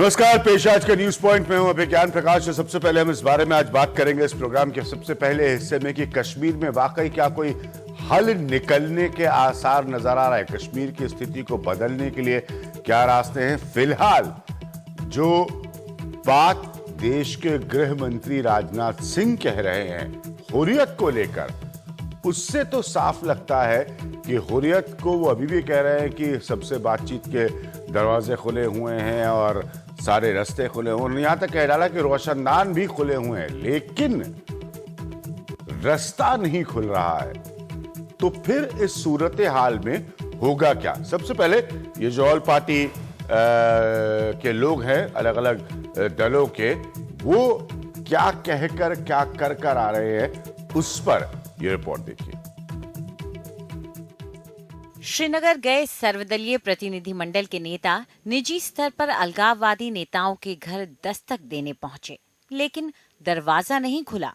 नमस्कार, पेश आज के न्यूज पॉइंट में हूं अभिज्ञान प्रकाश। सबसे पहले हम इस बारे में आज बात करेंगे इस प्रोग्राम के सबसे पहले हिस्से में कि कश्मीर में वाकई क्या कोई हल निकलने के आसार नजर आ रहा है। कश्मीर की स्थिति को बदलने के लिए क्या रास्ते हैं। फिलहाल जो बात देश के गृह मंत्री राजनाथ सिंह कह रहे हैं हुर्रियत को लेकर, उससे तो साफ लगता है कि हुर्रियत को वो अभी भी कह रहे हैं कि सबसे बातचीत के दरवाजे खुले हुए हैं और सारे रास्ते खुले हुए हैं। यहां तक कह डाला कि रोशनदान भी खुले हुए हैं, लेकिन रास्ता नहीं खुल रहा है। तो फिर इस सूरत हाल में होगा क्या। सबसे पहले ये जो ऑल पार्टी के लोग हैं अलग अलग दलों के, वो क्या कहकर क्या कर आ रहे हैं, उस पर ये रिपोर्ट देखिए। श्रीनगर गए सर्वदलीय प्रतिनिधिमंडल के नेता निजी स्तर पर अलगाववादी नेताओं के घर दस्तक देने पहुंचे, लेकिन दरवाजा नहीं खुला।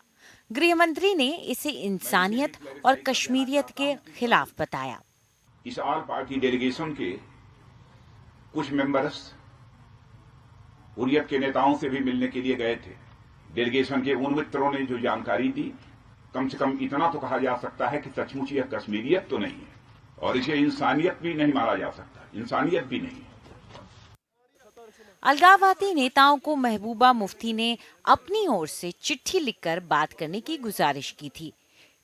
गृहमंत्री ने इसे इंसानियत और कश्मीरियत के खिलाफ बताया। इस ऑल पार्टी डेलीगेशन के कुछ मेंबर्स हुर्रियत के नेताओं से भी मिलने के लिए गए थे। डेलीगेशन के उन मित्रों ने जो जानकारी दी, कम से कम इतना तो कहा जा सकता है कि सचमुच यह कश्मीरियत तो नहीं है और इसे इंसानियत भी नहीं माना जा सकता, इंसानियत भी नहीं है। अलगाववादी नेताओं को महबूबा मुफ्ती ने अपनी ओर से चिट्ठी लिखकर बात करने की गुजारिश की थी।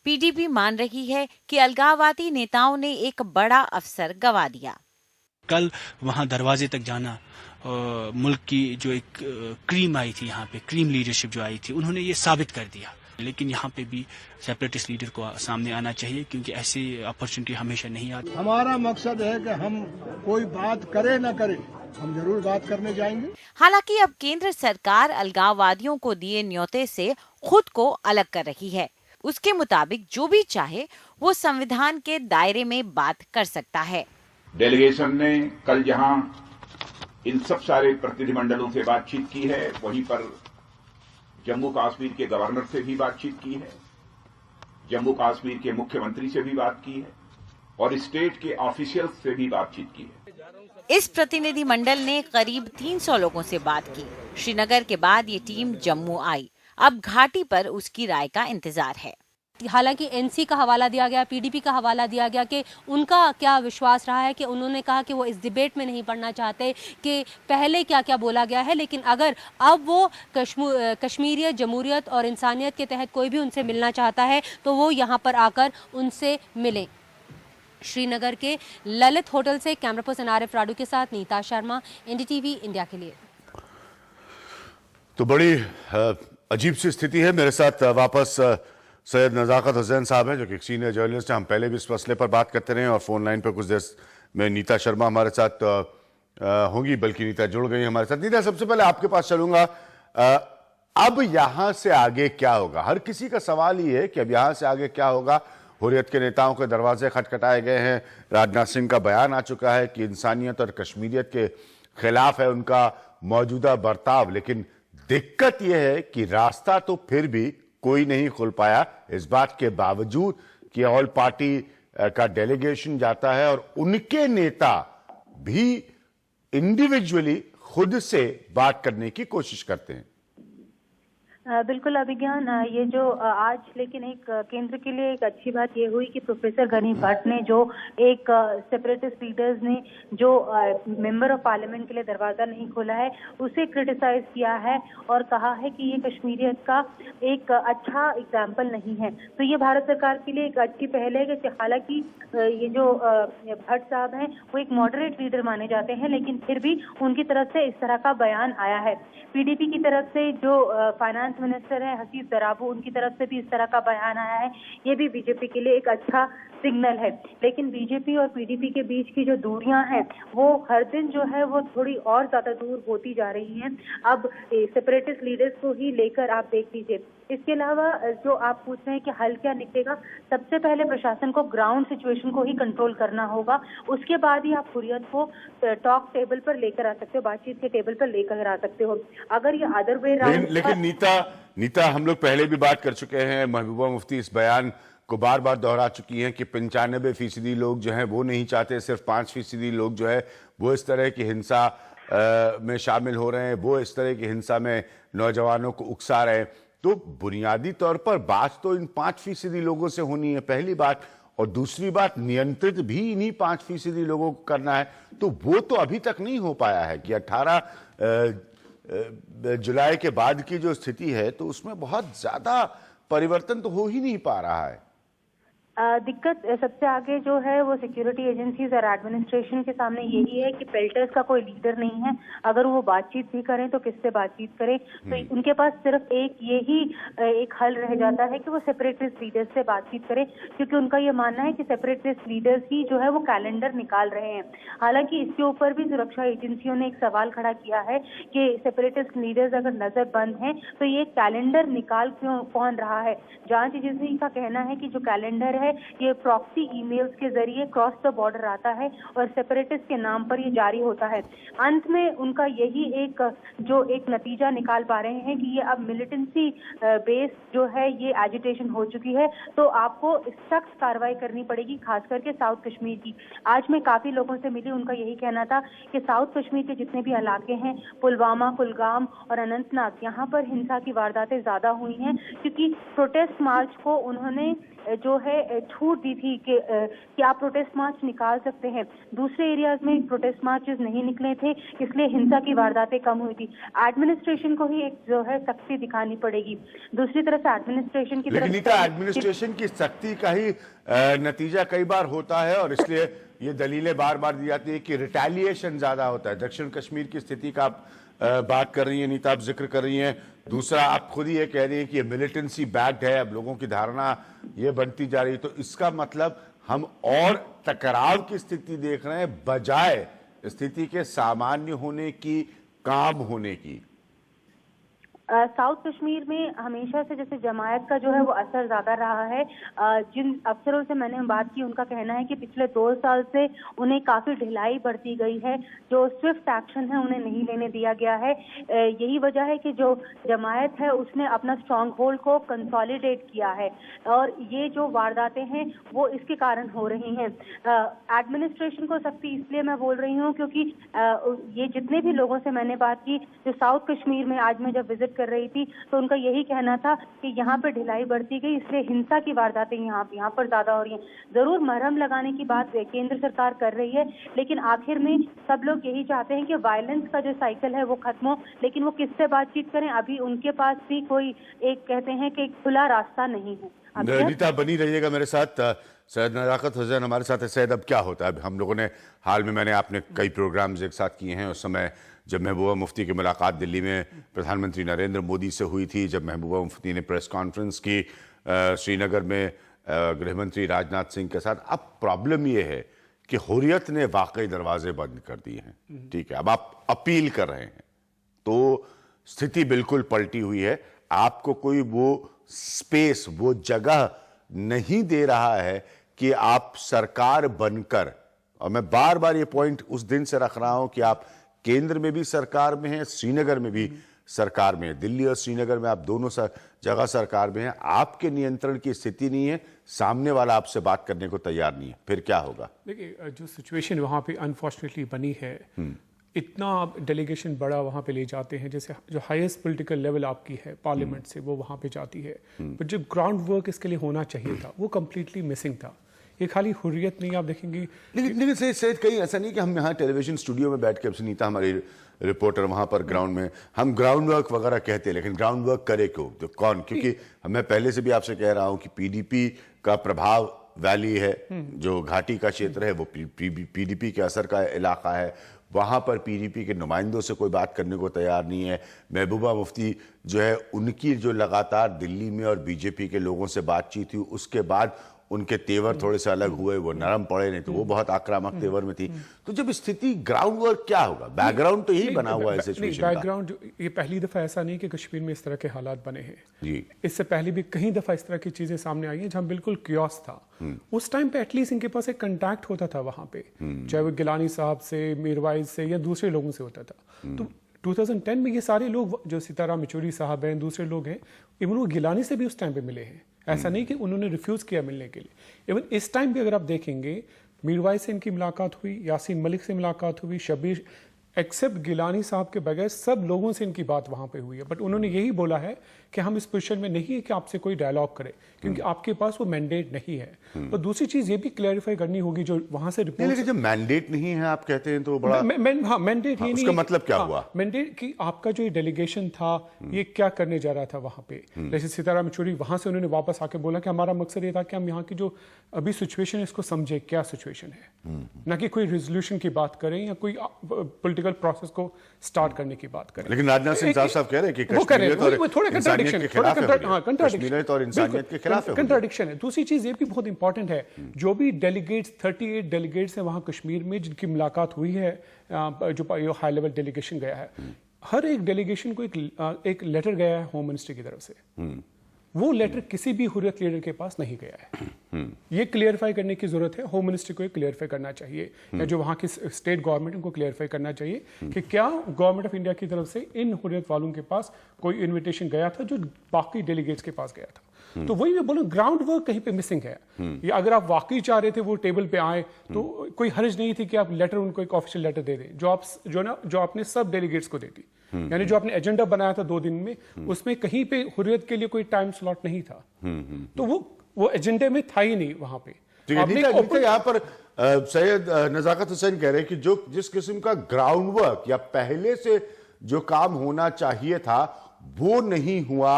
पीडीपी मान रही है कि अलगाववादी नेताओं ने एक बड़ा अवसर गंवा दिया। कल वहां दरवाजे तक जाना, मुल्क की जो एक क्रीम आई थी, यहाँ पे क्रीम लीडरशिप जो आई थी, उन्होंने ये साबित कर दिया। लेकिन यहाँ पे भी सेपरेटिस्ट लीडर को सामने आना चाहिए, क्योंकि ऐसी अपॉर्चुनिटी हमेशा नहीं आती। हमारा मकसद है कि हम कोई बात करे न करे, हम जरूर बात करने जाएंगे। हालांकि अब केंद्र सरकार अलगाववादियों को दिए न्योते से खुद को अलग कर रही है। उसके मुताबिक जो भी चाहे वो संविधान के दायरे में बात कर सकता है। डेलीगेशन ने कल जहां इन सब सारे प्रतिनिधिमंडलों से बातचीत की है, वहीं पर जम्मू कश्मीर के गवर्नर से भी बातचीत की है, जम्मू कश्मीर के मुख्यमंत्री से भी बात की है और स्टेट के ऑफिशियल्स से भी बातचीत की है। इस प्रतिनिधिमंडल ने करीब 300 लोगों से बात की। श्रीनगर के बाद ये टीम जम्मू आई। अब घाटी पर उसकी राय का इंतजार है। हालांकि एनसी का हवाला दिया गया, पीडीपी का हवाला दिया गया कि उनका क्या विश्वास रहा है कि उन्होंने कहा कि वो इस डिबेट में नहीं पढ़ना चाहते कि पहले क्या क्या बोला गया है, लेकिन अगर अब वो कश्मीरियत, जमहूरियत और इंसानियत के तहत कोई भी उनसे मिलना चाहता है तो वो यहाँ पर आकर उनसे मिलें। श्रीनगर के ललित होटल से कैमरा पर्सन आरिफ राडू के साथ नीता शर्मा, एनडीटीवी इंडिया के लिए। तो बड़ी अजीब सी स्थिति है। मेरे साथ वापस सैयद नजाकत हुसैन साहब हैं, जो कि सीनियर जर्नलिस्ट हैं। हम पहले भी इस मसले पर बात करते रहे और फोन लाइन पर कुछ देर में नीता शर्मा हमारे साथ होंगी, बल्कि नीता जुड़ गई हमारे साथ। नीता, सबसे पहले आपके पास चलूंगा। अब यहां से आगे क्या होगा? हर किसी का सवाल ही है कि अब यहां से आगे क्या होगा। हुर्रियत के नेताओं के दरवाजे खटखटाए गए हैं। राजनाथ सिंह का बयान आ चुका है कि इंसानियत और कश्मीरियत के खिलाफ है उनका मौजूदा बर्ताव, लेकिन दिक्कत यह है कि रास्ता तो फिर भी कोई नहीं खुल पाया, इस बात के बावजूद कि ऑल पार्टी का डेलीगेशन जाता है और उनके नेता भी इंडिविजुअली खुद से बात करने की कोशिश करते हैं। बिल्कुल अभिज्ञान, ये जो आज लेकिन एक केंद्र के लिए एक अच्छी बात ये हुई कि प्रोफेसर गनी भट्ट ने जो एक सेपरेटिस्ट लीडर्स ने जो मेंबर ऑफ पार्लियामेंट के लिए दरवाजा नहीं खोला है, उसे क्रिटिसाइज किया है और कहा है कि ये कश्मीरियत का एक अच्छा एग्जाम्पल नहीं है। तो ये भारत सरकार के लिए एक अच्छी पहल है कि हालांकि ये जो भट्ट साहब हैं वो एक मॉडरेट लीडर माने जाते हैं, लेकिन फिर भी उनकी तरफ से इस तरह का बयान आया है। पीडीपी की तरफ से जो फाइनेंस मिनिस्टर है हसीब दराबू, उनकी तरफ से भी इस तरह का बयान आया है। ये भी बीजेपी के लिए एक अच्छा सिग्नल है। लेकिन बीजेपी और पीडीपी के बीच की जो दूरियां हैं वो हर दिन जो है वो थोड़ी और ज्यादा दूर होती जा रही हैं। अब सेपरेटिस्ट लीडर्स को ही लेकर आप देख लीजिए। इसके अलावा जो आप पूछ रहे हैं कि हल क्या निकलेगा, सबसे पहले प्रशासन को ग्राउंड सिचुएशन को ही कंट्रोल करना होगा। उसके बाद ही आप हुर्रियत को टॉक टेबल पर लेकर आ सकते हो, बातचीत के टेबल पर लेकर आ सकते हो। अगर ये अदर वे राउंड। लेकिन नीता हम लोग पहले भी बात कर चुके हैं। महबूबा मुफ्ती इस बयान को बार बार दोहरा चुकी हैं कि 95% लोग जो हैं वो नहीं चाहते, सिर्फ 5% लोग जो है वो इस तरह की हिंसा में शामिल हो रहे हैं, वो इस तरह की हिंसा में नौजवानों को उकसा रहे हैं। तो बुनियादी तौर पर बात तो इन 5% लोगों से होनी है, पहली बात। और दूसरी बात, नियंत्रित भी इन्हीं 5% लोगों को करना है। तो वो तो अभी तक नहीं हो पाया है कि 18 जुलाई के बाद की जो स्थिति है तो उसमें बहुत ज्यादा परिवर्तन तो हो ही नहीं पा रहा है। दिक्कत सबसे आगे जो है वो सिक्योरिटी एजेंसीज और एडमिनिस्ट्रेशन के सामने यही है कि पेल्टर्स का कोई लीडर नहीं है। अगर वो बातचीत भी करें तो किससे बातचीत करें? तो उनके पास सिर्फ यही एक हल रह जाता है कि वो सेपरेटिस्ट लीडर्स से बातचीत करें, क्योंकि उनका ये मानना है कि सेपरेटिस्ट लीडर्स ही जो है वो कैलेंडर निकाल रहे हैं। हालांकि इसके ऊपर भी सुरक्षा एजेंसियों ने एक सवाल खड़ा किया है कि सेपरेटिस्ट लीडर्स अगर नजरबंद हैं तो ये कैलेंडर निकाल क्यों कौन रहा है? जांच एजेंसी का कहना है कि जो कैलेंडर है ये प्रॉक्सी ईमेल्स के जरिए क्रॉस द बॉर्डर आता है और सेपरेटिस्ट के नाम पर ये जारी होता है। अंत में उनका यही एक नतीजा निकाल पा रहे हैं कि ये अब मिलिटेंसी बेस जो है ये एजिटेशन हो चुकी है, तो आपको सख्त कार्रवाई करनी पड़ेगी, खास करके साउथ कश्मीर की। आज मैं काफी लोगों से मिली, उनका यही कहना था कि साउथ कश्मीर के जितने भी इलाके हैं, पुलवामा, कुलगाम और अनंतनाग, यहाँ पर हिंसा की वारदातें ज्यादा हुई हैं, क्योंकि प्रोटेस्ट मार्च को उन्होंने जो है छूट दी थी कि आप प्रोटेस्ट मार्च निकाल सकते हैं। दूसरे एरियाज में प्रोटेस्ट मार्चेस नहीं निकले थे, इसलिए हिंसा की वारदातें कम हुई थी। एडमिनिस्ट्रेशन को ही एक जो है सख्ती दिखानी पड़ेगी। दूसरी तरफ से एडमिनिस्ट्रेशन की एडमिनिस्ट्रेशन की सख्ती का ही नतीजा कई बार होता है और इसलिए ये दलीलें बार बार दी जाती है कि रिटेलिएशन ज्यादा होता है। दक्षिण कश्मीर की स्थिति का आप बात कर रही हैं नीता, आप जिक्र कर रही हैं। दूसरा, आप खुद ही ये कह रही हैं कि ये मिलिटेंसी बैक्ड है, अब लोगों की धारणा ये बनती जा रही है। तो इसका मतलब हम और टकराव की स्थिति देख रहे हैं बजाय स्थिति के सामान्य होने की, काम होने की। साउथ कश्मीर में हमेशा से जैसे जमायत का जो है वो असर ज्यादा रहा है। जिन अफसरों से मैंने बात की उनका कहना है कि पिछले 2 साल से उन्हें काफी ढिलाई बरती गई है, जो स्विफ्ट एक्शन है उन्हें नहीं लेने दिया गया है। यही वजह है कि जो जमायत है उसने अपना स्ट्रांग होल्ड को कंसोलिडेट किया है और ये जो वारदातें हैं वो इसके कारण हो रही हैं। एडमिनिस्ट्रेशन को सख्ती इसलिए मैं बोल रही हूँ क्योंकि ये जितने भी लोगों से मैंने बात की जो साउथ कश्मीर में आज मैं जब विजिट कर रही थी तो उनका यही कहना था कि यहाँ पर ढिलाई बढ़ती गई, इसलिए हिंसा की वारदातें यहाँ पर ज्यादा हो रही हैं। जरूर मरहम लगाने की बात केंद्र सरकार कर रही है, लेकिन आखिर में सब लोग यही चाहते हैं कि वायलेंस का जो साइकिल है वो खत्म हो, लेकिन वो किससे बातचीत करें? अभी उनके पास भी कोई एक कहते हैं कि खुला रास्ता नहीं है। नीता, बनी रहिएगा मेरे साथ। सैयद नजाकत हुसैन हमारे साथ है। सैयद, अब क्या होता है? हम लोगों ने हाल में, मैंने आपने कई प्रोग्राम्स एक साथ किए हैं। उस समय जब महबूबा मुफ्ती की मुलाकात दिल्ली में प्रधानमंत्री नरेंद्र मोदी से हुई थी, जब महबूबा मुफ्ती ने प्रेस कॉन्फ्रेंस की श्रीनगर में गृहमंत्री राजनाथ सिंह के साथ। अब प्रॉब्लम ये है कि हुर्रियत ने वाकई दरवाजे बंद कर दिए हैं, ठीक है? अब आप अपील कर रहे हैं तो स्थिति बिल्कुल पलटी हुई है। आपको कोई वो स्पेस, वो जगह नहीं दे रहा है कि आप सरकार बनकर, और मैं बार बार ये पॉइंट उस दिन से रख रहा हूं कि आप केंद्र में भी सरकार में हैं, श्रीनगर में भी सरकार में है, दिल्ली और श्रीनगर में आप दोनों जगह सरकार में हैं, आपके नियंत्रण की स्थिति नहीं है, सामने वाला आपसे बात करने को तैयार नहीं है, फिर क्या होगा? देखिए, जो सिचुएशन वहाँ पे अनफॉर्चुनेटली बनी है, इतना डेलीगेशन बड़ा वहाँ पे ले जाते हैं, जैसे जो हाईएस्ट पॉलिटिकल लेवल आपकी है पार्लियामेंट से, वो वहाँ पे जाती है, बट जो ग्राउंड वर्क इसके लिए होना चाहिए था वो कम्प्लीटली मिसिंग था। ये खाली हुर्रियत नहीं, आप देखेंगे। लेकिन सैयद, कहीं ऐसा नहीं कि हम यहाँ टेलीविजन स्टूडियो में बैठ के, अब सुनीता हमारी रिपोर्टर वहां पर ग्राउंड में, हम ग्राउंड वर्क वगैरह कहते हैं, लेकिन ग्राउंड वर्क करे क्यों? तो कौन? क्योंकि मैं पहले से भी आपसे कह रहा हूं कि पीडीपी का प्रभाव वैली है, जो घाटी का क्षेत्र है वो पीडीपी के असर का इलाका है, वहां पर पीडीपी के नुमाइंदों से कोई बात करने को तैयार नहीं है। महबूबा मुफ्ती जो है, उनकी जो लगातार दिल्ली में और बीजेपी के लोगों से बातचीत हुई, उसके बाद उनके तेवर थोड़े से अलग हुए, वो नरम पड़े, नहीं तो वो बहुत आक्रामक तेवर में थी। तो जब स्थिति, ग्राउंड वर्क क्या होगा? बैकग्राउंड तो यही बना हुआ है सिचुएशन का। बैकग्राउंड, ये पहली दफा ऐसा नहीं कि कश्मीर में इस तरह के हालात बने हैं जी। इससे पहले भी कई दफा इस तरह की चीजें सामने आई हैं जहां बिल्कुल कियोस था। उस टाइम पे एटलीस्ट इनके पास एक कांटेक्ट होता था वहां पे, चाहे वो गिलानी साहब से, मीरवाइज से या दूसरे लोगों से होता था। तो 2010 में ये सारे लोग, जो सीताराम येचुरी साहब हैं, दूसरे लोग हैं, इवन वो गिलानी से भी उस टाइम पे मिले हैं। ऐसा नहीं कि उन्होंने रिफ्यूज किया मिलने के लिए। इवन इस टाइम भी अगर आप देखेंगे, मीरवाइज से इनकी मुलाकात हुई, यासीन मलिक से मुलाकात हुई, शबीर एक्सेप्ट गिलानी साहब के बगैर सब लोगों से इनकी बात वहां पे हुई है, बट उन्होंने यही बोला है कि हम इस पोजीशन में नहीं है कि आपसे कोई डायलॉग करे, क्योंकि आपके पास वो मैंडेट नहीं है। और दूसरी चीज ये भी क्लैरिफाई करनी होगी जो वहां से रिपोर्ट, लेकिन जब मैंडेट नहीं है आप कहते हैं तो बड़ा हाँ, मैंडेट ये नहीं, उसका मतलब क्या हुआ? मैंडेट कि आपका जो डेलीगेशन था ये क्या करने जा रहा था वहां पे। जैसे सीताराम येचुरी वहां से उन्होंने वापस आके बोला कि हमारा मकसद ये था कि हम यहाँ की जो अभी सिचुएशन है इसको समझे क्या सिचुएशन है, ना कि कोई रेजोल्यूशन की बात करें या कोई पॉलिटिकल प्रोसेस को स्टार्ट करने की बात करें। लेकिन राजनाथ सिंह साहब कह रहे हैं कि कश्मीरियत और इंसानियत के खिलाफ है, कश्मीरियत और इंसानियत के खिलाफ है, कंट्राडिक्शन है। दूसरी चीज ये भी बहुत इंपॉर्टेंट है, जो भी डेलीगेट्स 38 डेलीगेट्स हैं वहां कश्मीर में जिनकी मुलाकात हुई है, जो हाई लेवल डेलीगेशन गया है, हर एक डेलीगेशन को एक लेटर गया है होम मिनिस्ट्री की तरफ से। वो लेटर किसी भी हुर्रियत लीडर के पास नहीं गया है। ये क्लियरफाई करने की जरूरत है, होम मिनिस्ट्री को ये क्लियरफाई करना चाहिए, या जो वहाँ की स्टेट गवर्नमेंट उनको क्लियरफाई करना चाहिए कि क्या गवर्नमेंट ऑफ इंडिया की तरफ से इन हुर्रियत वालों के पास कोई इन्विटेशन गया था जो बाकी डेलीगेट्स के पास गया था। तो वही मैं बोलूँ, ग्राउंड वर्क कहीं पे मिसिंग है। ये अगर आप वाकई चाह रहे थे वो टेबल पे आए तो कोई हर्ज नहीं थी कि आप लेटर उनको एक ऑफिशियल लेटर दे दें, जो आपने सब डेलीगेट्स को दे दी। यानी जो आपने एजेंडा बनाया था 2 दिन में, उसमें कहीं पे हुर्रियत के लिए कोई टाइम स्लॉट नहीं था, तो वो एजेंडे में था ही नहीं वहां पे। यहाँ पर सैयद नजाकत हुसैन कह रहे हैं कि जो जिस किस्म का ग्राउंड वर्क या पहले से जो काम होना चाहिए था वो नहीं हुआ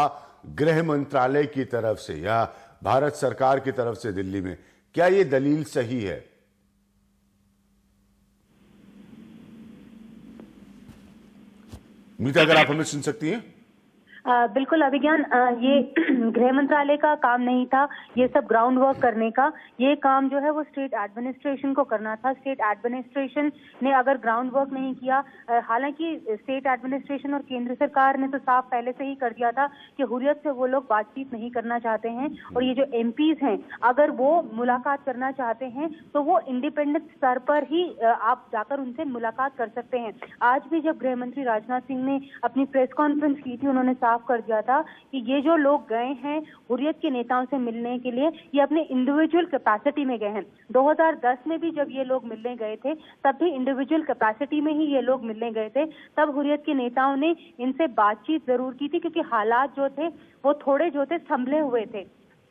गृह मंत्रालय की तरफ से या भारत सरकार की तरफ से दिल्ली में, क्या ये दलील सही है? मीता, अगर आप हमें सुन सकती हैं। बिल्कुल अभिज्ञान, ये गृह मंत्रालय का काम नहीं था ये सब ग्राउंड वर्क करने का। ये काम जो है वो स्टेट एडमिनिस्ट्रेशन को करना था। स्टेट एडमिनिस्ट्रेशन ने अगर ग्राउंड वर्क नहीं किया, हालांकि स्टेट एडमिनिस्ट्रेशन और केंद्र सरकार ने तो साफ पहले से ही कर दिया था कि हुर्रियत से वो लोग बातचीत नहीं करना चाहते हैं, और ये जो एमपीज हैं अगर वो मुलाकात करना चाहते हैं तो वो इंडिपेंडेंट स्तर पर ही आप जाकर उनसे मुलाकात कर सकते हैं। आज भी जब गृह मंत्री राजनाथ सिंह ने अपनी प्रेस कॉन्फ्रेंस की थी, उन्होंने साफ कर दिया था कि ये जो लोग गए हैं हुर्रियत के नेताओं से मिलने के लिए, ये अपने इंडिविजुअल कैपेसिटी में गए हैं। 2010 में भी जब ये लोग मिलने गए थे तब भी इंडिविजुअल कैपेसिटी में ही ये लोग मिलने गए थे। तब हुर्रियत के नेताओं ने इनसे बातचीत जरूर की थी, क्योंकि हालात जो थे वो थोड़े जो थे संभले हुए थे।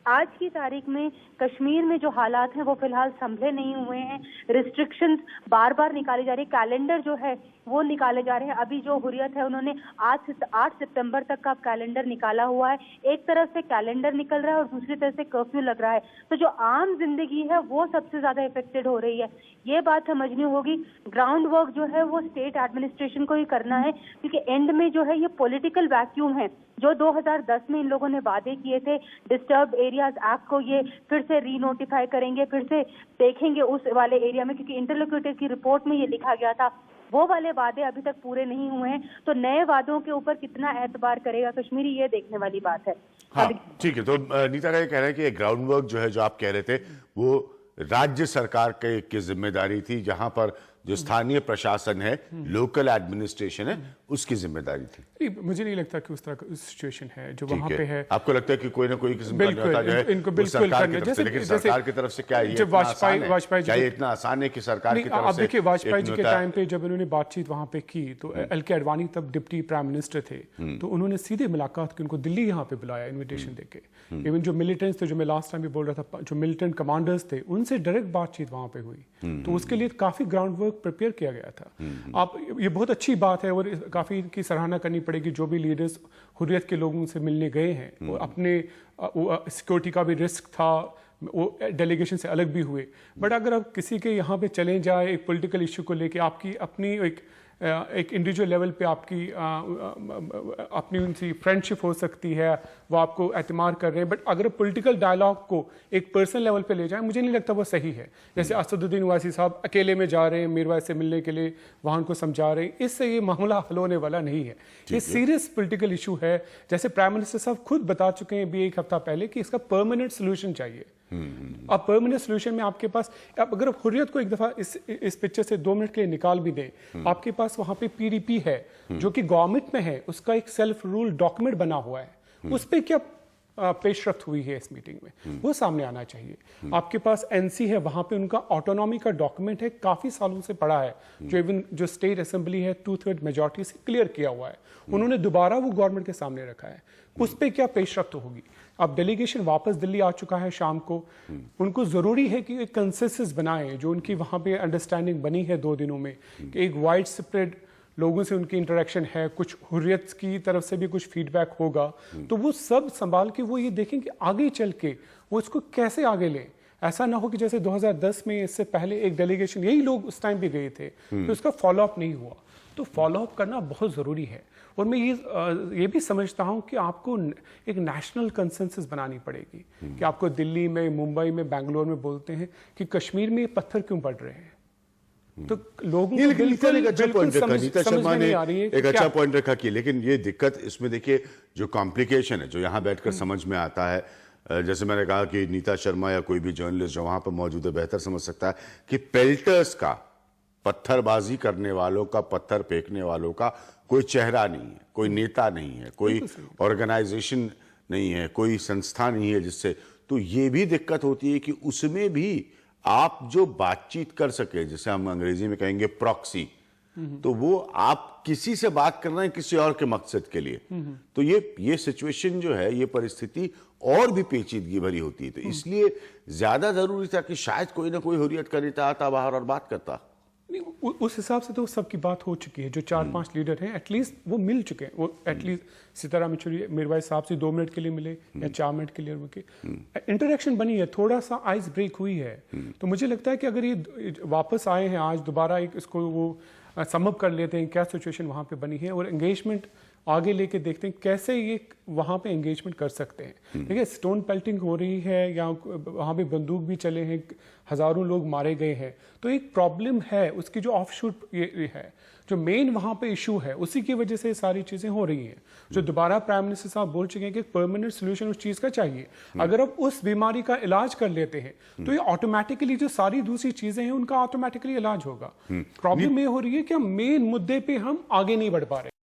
आज की तारीख में कश्मीर में जो हालात हैं वो फिलहाल संभले नहीं हुए हैं। रिस्ट्रिक्शंस बार बार निकाली जा रही है, कैलेंडर जो है वो निकाले जा रहे हैं। अभी जो हुर्रियत है उन्होंने 8 सितंबर तक का कैलेंडर निकाला हुआ है। एक तरफ से कैलेंडर निकल रहा है और दूसरी तरफ से कर्फ्यू लग रहा है, तो जो आम जिंदगी है वो सबसे ज्यादा इफेक्टेड हो रही है। ये बात समझनी होगी। ग्राउंड वर्क जो है वो स्टेट एडमिनिस्ट्रेशन को ही करना है, क्योंकि एंड में जो है ये पॉलिटिकल वैक्यूम है। जो 2010 में इन लोगों ने वादे किए थे, डिस्टर्ब एरियाज एक्ट को ये फिर से रीनोटिफाई करेंगे, फिर से देखेंगे उस वाले एरिया में, क्योंकि इंटरलोक्यूटर की रिपोर्ट में ये लिखा गया था, वो वाले वादे अभी तक पूरे नहीं हुए हैं। तो नए वादों के ऊपर कितना एतबार करेगा कश्मीरी, ये देखने वाली बात है। हाँ, ठीक है। तो नीता का ये कह रहे हैं कि ग्राउंड वर्क जो है, जो आप कह रहे थे, वो राज्य सरकार की जिम्मेदारी थी, जहां पर जो स्थानीय प्रशासन है, लोकल एडमिनिस्ट्रेशन है, उसकी जिम्मेदारी थी। मुझे नहीं लगता कि उस तरह का सिचुएशन है जो वहां पे है। आपको लगता है कि कोई ना कोई किस्म का न्योता जो है इनको बिल्कुल करना, लेकिन सरकार की तरफ से क्या ये इतना आसान है कि सरकार की तरफ से? देखिए, वाजपेयी जी के टाइम पे जब उन्होंने बातचीत वहां पे की तो एल.के. अडवाणी तब डिप्टी प्राइम मिनिस्टर थे, तो उन्होंने सीधे मुलाकात की, उनको दिल्ली यहाँ पे बुलाया इन्विटेशन देके। इवन जो मिलिटेंट्स थे, जो मैं लास्ट टाइम भी बोल रहा था, जो मिलिटेंट कमांडर्स थे, उनसे डायरेक्ट बातचीत वहां पे हुई। तो उसके लिए काफी ग्राउंड वर्क प्रिपेयर किया गया था। आप, ये बहुत अच्छी बात है और काफी की सराहना करनी पड़ेगी जो भी लीडर्स हुर्रियत के लोगों से मिलने गए हैं। वो अपने सिक्योरिटी का भी रिस्क था, वो डेलीगेशन से अलग भी हुए। बट अगर आप किसी के यहाँ पे चले जाए एक पॉलिटिकल इशू को लेके, आपकी अपनी एक इंडिविजुअल लेवल पे आपकी अपनी उनसी फ्रेंडशिप हो सकती है, वो आपको एतमार कर रहे हैं, बट अगर पॉलिटिकल डायलॉग को एक पर्सनल लेवल पे ले जाएं, मुझे नहीं लगता वो सही है। जैसे असदुद्दीन ओवैसी साहब अकेले में जा रहे हैं मीरवाइज से मिलने के लिए, वहाँ उनको समझा रहे हैं, इससे ये मामला हल होने वाला नहीं है। ये सीरियस पॉलिटिकल इशू है। जैसे प्राइम मिनिस्टर साहब खुद बता चुके हैं भी 1 हफ्ता पहले कि इसका परमानेंट सोल्यूशन चाहिए। अब परमानेंट सोल्यूशन में आपके पास, अब अगर हुर्रियत को एक दफा इस पिक्चर से 2 मिनट के लिए निकाल भी दें, आपके पास वहां पे पीडीपी है जो कि गवर्नमेंट में है, उसका एक सेल्फ रूल डॉक्यूमेंट बना हुआ है, उस पे क्या पेशरफ्त हुई है इस मीटिंग में, वो सामने आना चाहिए। आपके पास एनसी है, वहां पे उनका ऑटोनॉमी का डॉक्यूमेंट है, काफी सालों से पड़ा है, जो इवन जो स्टेट असेंबली है 2/3 मेजॉरिटी से क्लियर किया हुआ है, उन्होंने दोबारा वो गवर्नमेंट के सामने रखा है। उस पर क्या पेशरफ्त होगी? अब डेलीगेशन वापस दिल्ली आ चुका है शाम को, उनको जरूरी है कि एक कंसेंसस बनाएं, जो उनकी वहां पे अंडरस्टैंडिंग बनी है 2 दिनों में, कि एक वाइड स्प्रेड लोगों से उनकी इंटरेक्शन है, कुछ हुर्रियत की तरफ से भी कुछ फीडबैक होगा, तो वो सब संभाल के वो ये देखें कि आगे चल के वो इसको कैसे आगे लें। ऐसा ना हो कि जैसे 2010 में इससे पहले एक डेलीगेशन यही लोग उस टाइम भी गए थे, तो इसका फॉलोअप नहीं हुआ। तो फॉलोअप करना बहुत ज़रूरी है। और मैं ये भी समझता हूं कि आपको एक नेशनल कंसेंसस बनानी पड़ेगी, कि आपको दिल्ली में, मुंबई में, बेंगलोर में बोलते हैं कि कश्मीर में पत्थर क्यों पड़ रहे हैं, तो लोगों को बिल्कुल एक अच्छा पॉइंट रखा नीता शर्मा ने, एक अच्छा पॉइंट रखा कि लेकिन ये दिक्कत इसमें देखिए जो कॉम्प्लिकेशन है, जो यहाँ बैठकर समझ में आता है, जैसे मैंने कहा कि नीता शर्मा या कोई भी जर्नलिस्ट जो वहां पर मौजूद है बेहतर समझ सकता है कि पेल्टर्स का, पत्थरबाजी करने वालों का, पत्थर फेंकने वालों का कोई चेहरा नहीं है, कोई नेता नहीं है, कोई ऑर्गेनाइजेशन नहीं है, कोई संस्था नहीं है जिससे, तो ये भी दिक्कत होती है कि उसमें भी आप जो बातचीत कर सके, जिसे हम अंग्रेजी में कहेंगे प्रॉक्सी, तो वो आप किसी से बात कर रहे हैं किसी और के मकसद के लिए, तो ये सिचुएशन जो है, ये परिस्थिति और भी पेचीदगी भरी होती है। तो इसलिए ज्यादा जरूरी था कि शायद कोई ना कोई हुर्रियत का नेता आता बाहर और बात करता। नहीं, उस हिसाब से तो सबकी बात हो चुकी है। जो 4-5 लीडर हैं एटलीस्ट वो मिल चुके हैं, वो एटलीस्ट सीताराम येचुरी मीरवाइज साहब से 2 मिनट के लिए मिले या 4 मिनट के लिए इंटरेक्शन बनी है, थोड़ा सा आइस ब्रेक हुई है। तो मुझे लगता है कि अगर ये वापस आए हैं आज दोबारा, एक इसको वो समअप कर लेते हैं क्या सिचुएशन वहाँ पे बनी है, और एंगेजमेंट आगे लेके देखते हैं कैसे ये वहाँ पे एंगेजमेंट कर सकते हैं। देखिए स्टोन पेल्टिंग हो रही है या वहाँ पे बंदूक भी चले हैं, हजारों लोग मारे गए हैं, तो एक प्रॉब्लम है, उसकी जो ऑफशूट ये है, जो मेन वहाँ पे इशू है, उसी की वजह से सारी चीजें हो रही हैं। जो दोबारा प्राइम मिनिस्टर साहब बोल चुके हैं कि परमानेंट सोल्यूशन उस चीज का चाहिए। अगर आप उस बीमारी का इलाज कर लेते हैं तो ये ऑटोमेटिकली जो सारी दूसरी चीजें हैं उनका ऑटोमेटिकली इलाज होगा। प्रॉब्लम ये हो रही है कि हम मेन मुद्दे पे हम आगे नहीं बढ़ पा रहे।